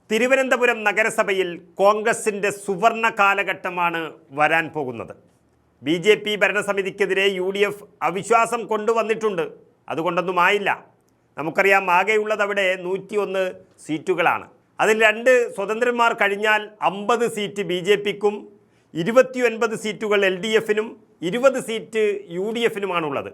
തിരുവനന്തപുരം നഗരസഭയിൽ കോൺഗ്രസിൻ്റെ സുവർണ കാലഘട്ടമാണ് വരാൻ പോകുന്നത്. BJP ഭരണസമിതിക്കെതിരെ UDF അവിശ്വാസം കൊണ്ടുവന്നിട്ടുണ്ട്. അതുകൊണ്ടൊന്നും ആയില്ല. നമുക്കറിയാം, ആകെയുള്ളത് അവിടെ 101 സീറ്റുകളാണ്. അതിൽ 2 സ്വതന്ത്രന്മാർ കഴിഞ്ഞാൽ 50 സീറ്റ് BJPക്കും 29 സീറ്റുകൾ LDFനും 20 സീറ്റ് UDFനുമാണുള്ളത്.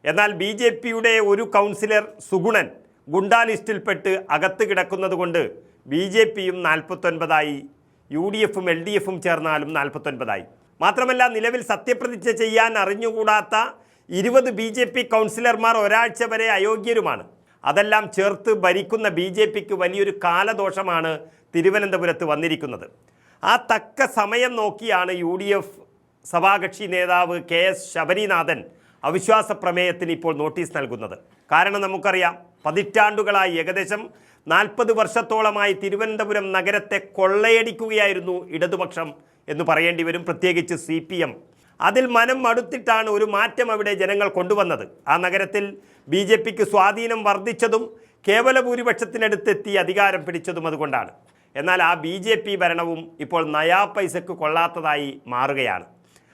എന്നാൽ BJPയുടെ ഒരു കൗൺസിലർ സുഗുണൻ ഗുണ്ടാ ലിസ്റ്റിൽപ്പെട്ട് അകത്ത് കിടക്കുന്നത് കൊണ്ട് BJPയും 49ആയി, UDFും LDFും ചേർന്നാലും 49ആയി. മാത്രമല്ല, നിലവിൽ സത്യപ്രതിജ്ഞ ചെയ്യാൻ അറിഞ്ഞുകൂടാത്ത 20 BJP കൗൺസിലർമാർ ഒരാഴ്ച വരെ അയോഗ്യരുമാണ്. അതെല്ലാം ചേർത്ത് ഭരിക്കുന്ന BJPക്ക് വലിയൊരു കാലദോഷമാണ് തിരുവനന്തപുരത്ത് വന്നിരിക്കുന്നത്. ആ തക്ക സമയം നോക്കിയാണ് UDF സഭാകക്ഷി നേതാവ് KS ശബരിനാഥൻ അവിശ്വാസ പ്രമേയത്തിന് ഇപ്പോൾ നോട്ടീസ് നൽകുന്നത്. കാരണം നമുക്കറിയാം, പതിറ്റാണ്ടുകളായി ഏകദേശം 40 വർഷത്തോളമായി തിരുവനന്തപുരം നഗരത്തെ കൊള്ളയടിക്കുകയായിരുന്നു ഇടതുപക്ഷം എന്ന് പറയേണ്ടി വരും, പ്രത്യേകിച്ച് CPM. അതിൽ മനം മടുത്തിട്ടാണ് ഒരു മാറ്റം അവിടെ ജനങ്ങൾ കൊണ്ടുവന്നത്. ആ നഗരത്തിൽ BJPക്ക് സ്വാധീനം വർദ്ധിച്ചതും കേവല ഭൂരിപക്ഷത്തിനടുത്തെത്തി അധികാരം പിടിച്ചതും അതുകൊണ്ടാണ്. എന്നാൽ ആ BJP ഭരണവും ഇപ്പോൾ നയാ പൈസക്ക് കൊള്ളാത്തതായി മാറുകയാണ്.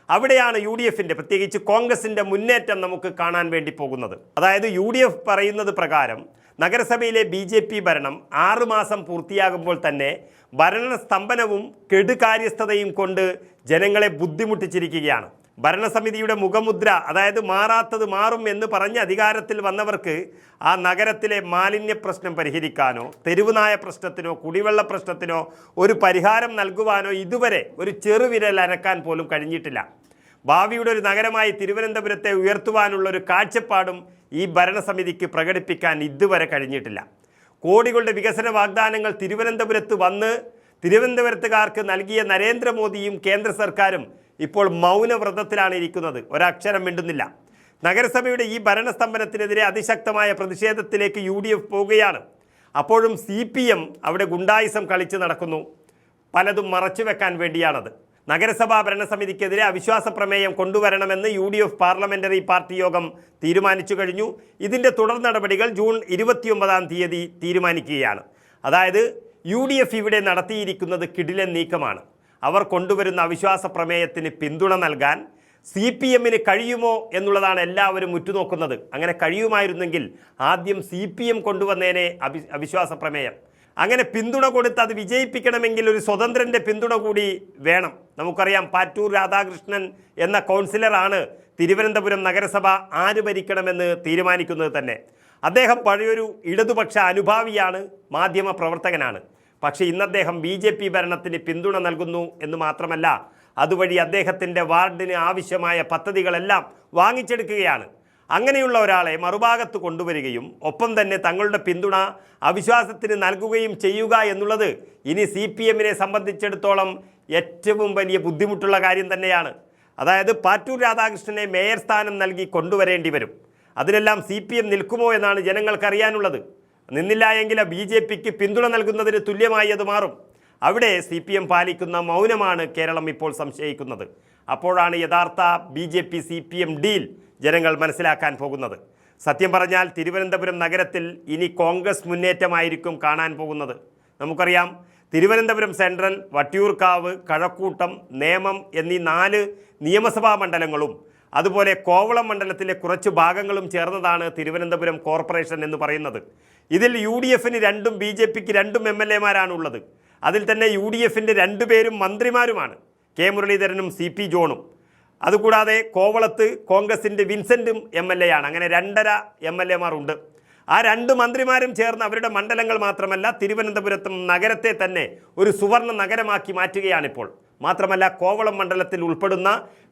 അവിടെയാണ് UDFിൻ്റെ, പ്രത്യേകിച്ച് കോൺഗ്രസിൻ്റെ മുന്നേറ്റം നമുക്ക് കാണാൻ വേണ്ടി പോകുന്നത്. അതായത് UDF പറയുന്നത് പ്രകാരം നഗരസഭയിലെ BJP ഭരണം 6 മാസം പൂർത്തിയാകുമ്പോൾ തന്നെ ഭരണസ്തംഭനവും കെടുകാര്യസ്ഥതയും കൊണ്ട് ജനങ്ങളെ ബുദ്ധിമുട്ടിച്ചിരിക്കുകയാണ്. ഭരണസമിതിയുടെ മുഖമുദ്ര, അതായത് മാറാത്തത് മാറും എന്ന് പറഞ്ഞ് അധികാരത്തിൽ വന്നവർക്ക് ആ നഗരത്തിലെ മാലിന്യ പ്രശ്നം പരിഹരിക്കാനോ തെരുവുനായ പ്രശ്നത്തിനോ കുടിവെള്ള പ്രശ്നത്തിനോ ഒരു പരിഹാരം നൽകുവാനോ ഇതുവരെ ഒരു ചെറുവിരൽ അനക്കാൻ പോലും കഴിഞ്ഞിട്ടില്ല. ഭാവിയുടെ ഒരു നഗരമായി തിരുവനന്തപുരത്തെ ഉയർത്തുവാനുള്ളൊരു കാഴ്ചപ്പാടും ഈ ഭരണസമിതിക്ക് പ്രകടിപ്പിക്കാൻ ഇതുവരെ കഴിഞ്ഞിട്ടില്ല. കോടികളുടെ വികസന വാഗ്ദാനങ്ങൾ തിരുവനന്തപുരത്ത് വന്ന് തിരുവനന്തപുരത്തുകാർക്ക് നൽകിയ നരേന്ദ്രമോദിയും കേന്ദ്ര സർക്കാരും ഇപ്പോൾ മൗനവ്രതത്തിലാണ് ഇരിക്കുന്നത്. ഒരക്ഷരം മിണ്ടുന്നില്ല. നഗരസഭയുടെ ഈ ഭരണസ്തംഭനത്തിനെതിരെ അതിശക്തമായ പ്രതിഷേധത്തിലേക്ക് UDF പോവുകയാണ്. അപ്പോഴും CPM അവിടെ ഗുണ്ടായിസം കളിച്ച് നടക്കുന്നു. പലതും മറച്ചു വെക്കാൻ വേണ്ടിയാണത്. നഗരസഭാ ഭരണസമിതിക്കെതിരെ അവിശ്വാസ പ്രമേയം കൊണ്ടുവരണമെന്ന് UDF പാർലമെന്ററി പാർട്ടി യോഗം തീരുമാനിച്ചു കഴിഞ്ഞു. ഇതിൻ്റെ തുടർ നടപടികൾ ജൂൺ 29-ാം തീയതി തീരുമാനിക്കുകയാണ്. അതായത് UDF ഇവിടെ നടത്തിയിരിക്കുന്നത് കിടിലൻ നീക്കമാണ്. അവർ കൊണ്ടുവരുന്ന അവിശ്വാസ പ്രമേയത്തിന് പിന്തുണ നൽകാൻ CPMന് കഴിയുമോ എന്നുള്ളതാണ് എല്ലാവരും ഉറ്റുനോക്കുന്നത്. അങ്ങനെ കഴിയുമായിരുന്നെങ്കിൽ ആദ്യം CPM കൊണ്ടുവന്നേനെ അവിശ്വാസ പ്രമേയം. അങ്ങനെ പിന്തുണ കൊടുത്ത് അത് വിജയിപ്പിക്കണമെങ്കിൽ ഒരു സ്വതന്ത്രൻ്റെ പിന്തുണ കൂടി വേണം. നമുക്കറിയാം, പാറ്റൂർ രാധാകൃഷ്ണൻ എന്ന കൗൺസിലറാണ് തിരുവനന്തപുരം നഗരസഭ ആര് ഭരിക്കണമെന്ന് തീരുമാനിക്കുന്നത് തന്നെ. അദ്ദേഹം പഴയൊരു ഇടതുപക്ഷ അനുഭാവിയാണ്, മാധ്യമ പ്രവർത്തകനാണ്. പക്ഷേ ഇന്ന് അദ്ദേഹം BJP ഭരണത്തിന് പിന്തുണ നൽകുന്നു എന്ന് മാത്രമല്ല, അതുവഴി അദ്ദേഹത്തിൻ്റെ വാർഡിന് ആവശ്യമായ പദ്ധതികളെല്ലാം വാങ്ങിച്ചെടുക്കുകയാണ്. അങ്ങനെയുള്ള ഒരാളെ മറുഭാഗത്ത് കൊണ്ടുവരികയും ഒപ്പം തന്നെ തങ്ങളുടെ പിന്തുണ അവിശ്വാസത്തിന് നൽകുകയും ചെയ്യുക എന്നുള്ളത് ഇനി CPMനെ സംബന്ധിച്ചിടത്തോളം ഏറ്റവും വലിയ ബുദ്ധിമുട്ടുള്ള കാര്യം തന്നെയാണ്. അതായത് പാറ്റൂർ രാധാകൃഷ്ണനെ മേയർ സ്ഥാനം നൽകി കൊണ്ടുവരേണ്ടി വരും. അതിനെല്ലാം CPM നിൽക്കുമോ എന്നാണ് ജനങ്ങൾക്കറിയാനുള്ളത്. നിന്നില്ല എങ്കിൽ BJPക്ക് പിന്തുണ നൽകുന്നതിന് തുല്യമായി അത് മാറും. അവിടെ CPM പാലിക്കുന്ന മൗനമാണ് കേരളം ഇപ്പോൾ സംശയിക്കുന്നത്. അപ്പോഴാണ് യഥാർത്ഥ BJP CPM ഡീൽ ജനങ്ങൾ മനസ്സിലാക്കാൻ പോകുന്നത്. സത്യം പറഞ്ഞാൽ തിരുവനന്തപുരം നഗരത്തിൽ ഇനി കോൺഗ്രസ് മുന്നേറ്റമായിരിക്കും കാണാൻ പോകുന്നത്. നമുക്കറിയാം, തിരുവനന്തപുരം സെൻട്രൽ, വട്ടിയൂർക്കാവ്, കഴക്കൂട്ടം, നേമം എന്നീ 4 നിയമസഭാ മണ്ഡലങ്ങളും അതുപോലെ കോവളം മണ്ഡലത്തിലെ കുറച്ച് ഭാഗങ്ങളും ചേർന്നതാണ് തിരുവനന്തപുരം കോർപ്പറേഷൻ എന്ന് പറയുന്നത്. ഇതിൽ UDFന് 2ഉം BJPക്ക് 2ഉം MLAമാരാണുള്ളത്. അതിൽ തന്നെ UDFൻ്റെ 2 പേരും മന്ത്രിമാരുമാണ്, K മുരളീധരനും CP ജോണും. അതുകൂടാതെ കോവളത്ത് കോൺഗ്രസിൻ്റെ വിൻസെൻറ്റും MLA ആണ്. അങ്ങനെ 2.5 MLAമാർ ഉണ്ട്. ആ 2 മന്ത്രിമാരും ചേർന്ന് അവരുടെ മണ്ഡലങ്ങൾ മാത്രമല്ല, തിരുവനന്തപുരത്തും നഗരത്തെ തന്നെ ഒരു സുവർണ നഗരമാക്കി മാറ്റുകയാണിപ്പോൾ. മാത്രമല്ല, കോവളം മണ്ഡലത്തിൽ ഉൾപ്പെടുന്ന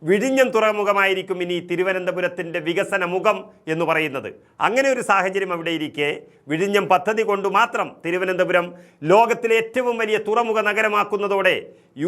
വിഴിഞ്ഞം തുറമുഖമായിരിക്കും ഇനി തിരുവനന്തപുരത്തിൻ്റെ വികസന മുഖം എന്ന് പറയുന്നത്. അങ്ങനെ ഒരു സാഹചര്യം അവിടെ ഇരിക്കെ വിഴിഞ്ഞം പദ്ധതി കൊണ്ട് മാത്രം തിരുവനന്തപുരം ലോകത്തിലെ ഏറ്റവും വലിയ തുറമുഖ നഗരമാക്കുന്നതോടെ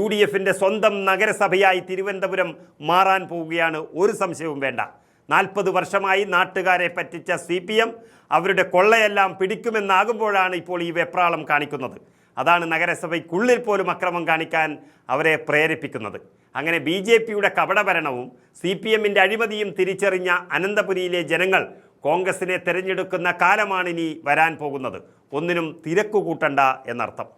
UDFൻ്റെ സ്വന്തം നഗരസഭയായി തിരുവനന്തപുരം മാറാൻ പോവുകയാണ്. ഒരു സംശയവും വേണ്ട. 40 വർഷമായി നാട്ടുകാരെ പറ്റിച്ച CPM അവരുടെ കൊള്ളയെല്ലാം പിടിക്കുമെന്നാകുമ്പോഴാണ് ഇപ്പോൾ ഈ വെപ്രാളം കാണിക്കുന്നത്. അതാണ് നഗരസഭയ്ക്കുള്ളിൽ പോലും അക്രമം കാണിക്കാൻ അവരെ പ്രേരിപ്പിക്കുന്നത്. അങ്ങനെ BJPയുടെ കപടഭരണവും CPMൻ്റെ അഴിമതിയും തിരിച്ചറിഞ്ഞ അനന്തപുരിയിലെ ജനങ്ങൾ കോൺഗ്രസിനെ തിരഞ്ഞെടുക്കുന്ന കാലമാണ് ഇനി വരാൻ പോകുന്നത്. ഒന്നിനും തിരക്കുകൂട്ടണ്ട എന്നർത്ഥം.